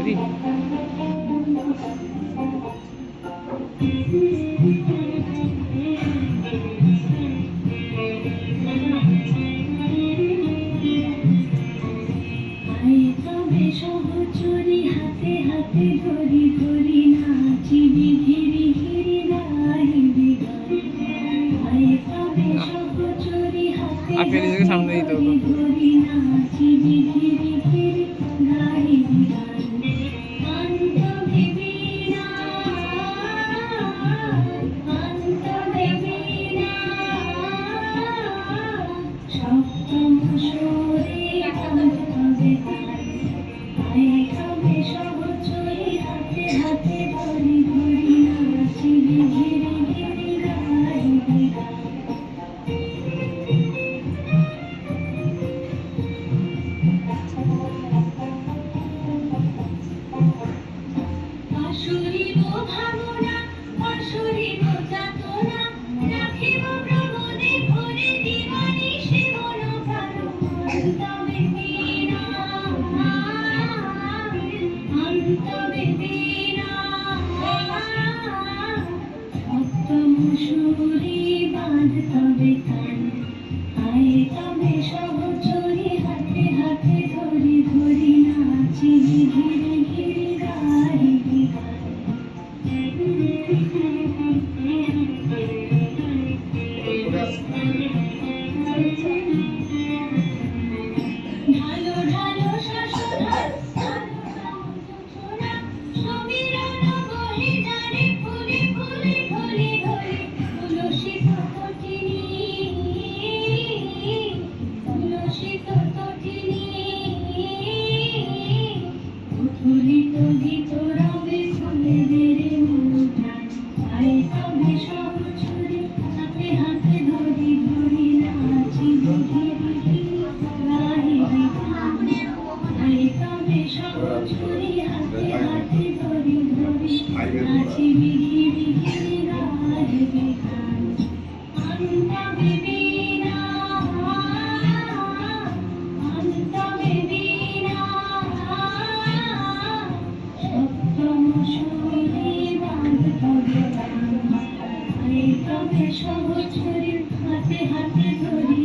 দিদি সহচরি হাতে হাতে ধরি ধরি নাচি ঘিরি ঘিরি গাইবি গান তবে সহচরি হাতে আপনি নিজেকে সামনে দিতে হতো ধরি নাচি ঘিরি ঘিরি গাইবি গান অন্ত ভেবি না অন্ত ভেবি না সপ্তম সুরে তবে তবে সহচরি হাতে হাতে ধরি ধরি নাচি ঘিরি ঘিরি গাইবি গান অসুরিব ভাবনা অসুরিব যাতনা রাখিব প্রমোদে ভরে দিবানি শিবন কারো তবে বিনা অন্তবে বিনা সপ্তম সুরে বাঁধ তবে কান আয় তবে সহচরি হাতে হাতে ধরি ধরি নাচি ঘিরে ঘিরে গাইবি গান ঢালো ঢালো শাসনার সমীরণ বহে জানে ফুলে ফুলে ঢলি ঢলি তুলসী তটিনী তুলসী তটিনী উথুলিত গীত রবে ফুলে বেড়ে মুদ্রান আয় তবে সহচরি হাতে হাতে ধরি ধরি নাচি ঘিরি ঘিরি গাইবি গান আয় তবে সহচরি হাতে হাতে ধরি ধরি নাচি ঘিরি ঘিরি গাইবি গান অন্তবে বিনা অন্তবে বিনা সপ্তম সুরে বাঁধ তবে গান আয় তবে সহচরি হাতে হাতে ধরি